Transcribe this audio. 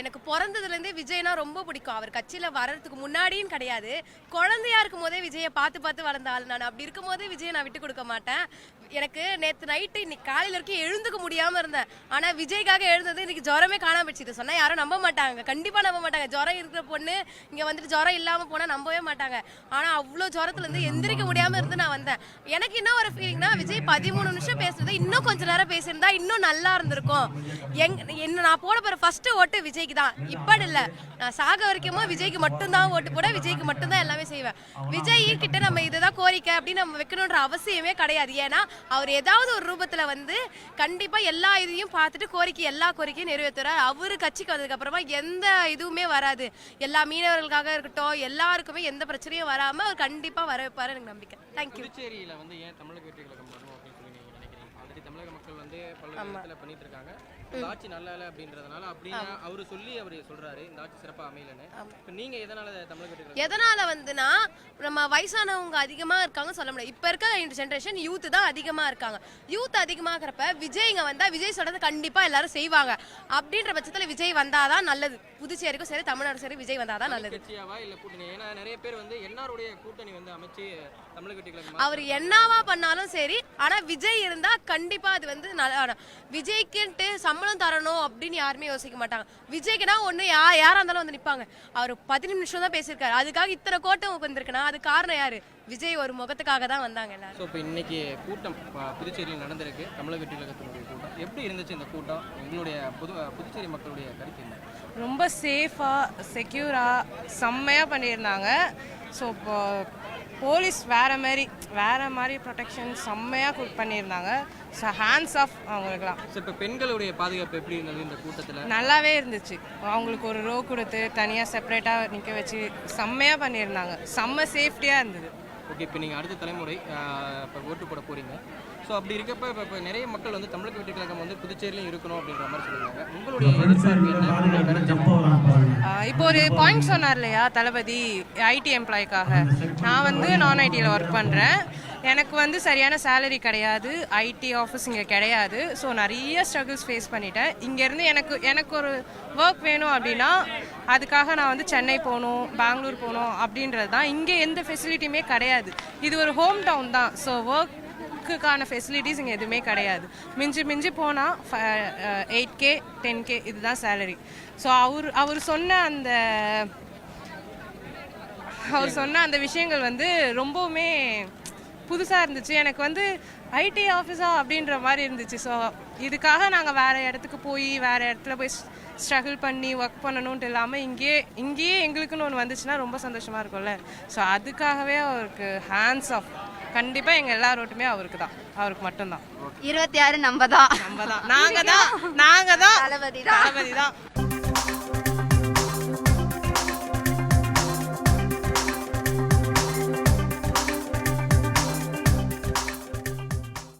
எனக்கு பிறந்ததுலேருந்தே விஜய்னா ரொம்ப பிடிக்கும். அவர் கட்சியில் வர்றதுக்கு முன்னாடியும் கிடையாது, குழந்தையா இருக்கும் போதே விஜயை பார்த்து பார்த்து வளர்ந்த ஆள் நான். அப்படி இருக்கும் போதே விஜயை நான் விட்டு கொடுக்க மாட்டேன். எனக்கு நேற்று நைட்டு இன்னைக்கு காலையில் வரைக்கும் எழுந்துக்க முடியாமல் இருந்தேன். ஆனால் விஜய்க்காக எழுந்தது இன்னைக்கு ஜுரமே காணாம போயிடுச்சு. சொன்னால் யாரும் நம்ப மாட்டாங்க, கண்டிப்பாக நம்ப மாட்டாங்க. ஜுரம் இருக்கிற பொண்ணு இங்கே வந்துட்டு ஜுரம் இல்லாமல் போனால் நம்பவே மாட்டாங்க. ஆனால் அவ்வளோ ஜுரத்துலேருந்து எந்திரிக்க முடியாமல் இருந்து நான் வந்தேன். எனக்கு என்ன ஒரு ஃபீலிங்னா, விஜய் 13 நிமிஷம் பேசுனது இன்னும் கொஞ்சம் நேரம் பேசியிருந்தா இன்னும் நல்லா இருந்திருக்கும். என்ன நான் போட போகிற ஃபர்ஸ்ட் ஓட்டு விஜய்க்கு தான். இப்படி இல்லை, நான் சாக வரைக்குமோ விஜய்க்கு மட்டும்தான் ஓட்டு போட, விஜய்க்கு மட்டும்தான் எல்லாமே செய்வேன். விஜய் கிட்ட நம்ம இதுதான் கோரிக்கை அப்படின்னு நம்ம வைக்கணுன்ற அவசியமே கிடையாது. ஏன்னா அவர் ஏதாவது ஒரு ரூபத்துல வந்து கண்டிப்பா எல்லா இதையும் பார்த்துட்டு எல்லா கோரிக்கையும் நிறைவேற்றுறாரு. அவரு கட்சிக்கு வந்ததுக்கு அப்புறமா எந்த இதுவுமே வராது. எல்லா மீனவர்களுக்காக இருக்கட்டும், எல்லாருக்குமே எந்த பிரச்சனையும் வராம அவர் கண்டிப்பா வர வைப்பாரு, எனக்கு நம்பிக்கை. தேங்க்யூ. புதுச்சேரியில வந்து ஏன் தமிழக வெற்றி கழகம் வரணும் அப்படின்னு சொல்லி நீங்க நினைக்கிறீங்க? ஆல்ரெடி தமிழக மக்கள் வந்து பல விதத்துல பண்ணிட்டு இருக்காங்க. இந்த ஆட்சி நல்லா இல்லை அப்படின்றதுனால அப்படின்னு அவரு சொல்லி அவர் சொல்றாரு இந்த ஆட்சி சிறப்பா அமையலன்னு. இப்போ நீங்க எதனால தமிழக வெற்றி கழகம் எதனால வந்துன்னா, நம்ம வயசானவங்க அதிகமா இருக்காங்க சொல்ல முடியாது. இப்ப இருக்க ஜென்ரேஷன் யூத் தான் அதிகமா இருக்காங்க. யூத் அதிகமாகிறப்ப விஜய் இங்க வந்தா விஜய் சொல்றது கண்டிப்பா எல்லாரும் செய்வாங்க. அப்படின்ற பட்சத்துல விஜய் வந்தாதான் நல்லது. புதுச்சேரிக்கும் சரி தமிழ்நாடு சரி விஜய் வந்தாதான் நல்லது. கட்சியாவா இல்ல கூட்டணி? ஏன்னா நிறைய பேர் வந்து என்ஆருடைய கூட்டணி வந்து அமைச்சு தமிழக வெற்றி கழகம் அவர் என்னவா பண்ணாலும் சரி, ஆனா விஜய் இருந்தா கண்டிப்பா அது வந்து நல்லா. விஜய்க்குன்ட்டு சம்பளம் தரணும் அப்படின்னு யாருமே யோசிக்க மாட்டாங்க. விஜய்க்குனா ஒண்ணு யாரா இருந்தாலும் வந்து நிப்பாங்க. அவர் 15 நிமிஷம் தான் பேசியிருக்காரு, அதுக்காக இத்தனை கோட்டம் உட்காந்துருக்குன்னா அது காரணம் யாரு? விஜய் ஒரு முகத்துக்காக தான் வந்தாங்க எல்லாரும். இப்போ இன்னைக்கு கூட்டம் புதுச்சேரியில் நடந்திருக்கு, தமிழக வெற்றி கழகத்தினுடைய கூட்டம். எப்படி இருந்துச்சு இந்த கூட்டம்? உங்களுடைய புதுச்சேரி மக்களுடைய கருத்து என்ன? ரொம்ப சேஃபாக செக்யூராக செம்மையாக பண்ணியிருந்தாங்க. ஸோ இப்போ போலீஸ் வேறு மாதிரி ப்ரொடெக்ஷன் செம்மையாக பண்ணியிருந்தாங்க. ஸோ ஹேண்ட்ஸ் ஆஃப் அவங்களுக்குலாம். ஸோ இப்போ பெண்களுடைய பாதுகாப்பு எப்படி இருந்தது இந்த கூட்டத்தில்? நல்லாவே இருந்துச்சு. அவங்களுக்கு ஒரு ரோ கொடுத்து தனியாக செப்பரேட்டாக நிற்க வச்சு செம்மையாக பண்ணியிருந்தாங்க. செம்ம சேஃப்டியாக இருந்தது. ஓகே, இப்போ நீங்கள் அடுத்த தலைமுறை இப்போ ஓட்டு போட போகிறீங்க. ஸோ அப்படி இருக்கப்போ இப்போ நிறைய மக்கள் வந்து தமிழக வெற்றி கழகம் வந்து புதுச்சேரியிலும் இருக்கணும் அப்படின்ற மாதிரி சொல்லுவாங்க. உங்களுடைய எதிர்பார்ப்பு என்ன? இப்போ ஒரு பாயிண்ட் சொன்னார் இல்லையா தளபதி, ஐடி எம்ப்ளாய்க்காக. நான் வந்து நான் ஐடியில் ஒர்க் பண்ணுறேன். எனக்கு வந்து சரியான சேலரி கிடையாது, ஐடி ஆஃபீஸ் இங்கே கிடையாது. ஸோ நிறைய ஸ்ட்ரகிள்ஸ் ஃபேஸ் பண்ணிட்டேன். இங்கேருந்து எனக்கு ஒரு ஒர்க் வேணும் அப்படின்னா அதுக்காக நான் வந்து சென்னை போகணும், பெங்களூர் போகணும் அப்படின்றது தான். இங்கே எந்த ஃபெசிலிட்டியுமே கிடையாது. இது ஒரு ஹோம் டவுன் தான். ஸோ ஒர்க்குக்கான ஃபெசிலிட்டிஸ் இங்கே எதுவுமே கிடையாது. மிஞ்சி போனால் 8K 10K இதுதான் சேலரி. ஸோ அவர் சொன்ன அந்த விஷயங்கள் வந்து ரொம்பவுமே புதுசாக இருந்துச்சு. எனக்கு வந்து ஐடி ஆஃபீஸா அப்படின்ற மாதிரி இருந்துச்சு. ஸோ இதுக்காக நாங்கள் வேறு இடத்துல போய் ஸ்ட்ரகிள் பண்ணி ஒர்க் பண்ணணுன்ட்டு இல்லாமல் இங்கேயே எங்களுக்குன்னு ஒன்று வந்துச்சுன்னா ரொம்ப சந்தோஷமாக இருக்கும்ல. ஸோ அதுக்காகவே அவருக்கு ஹேண்ட்ஸ் ஆஃப். கண்டிப்பாக எங்கள் எல்லாரோட்டுமே அவருக்கு மட்டும்தான். 26 நம்ம தான் நாங்கள் தான் தளபதி தான்.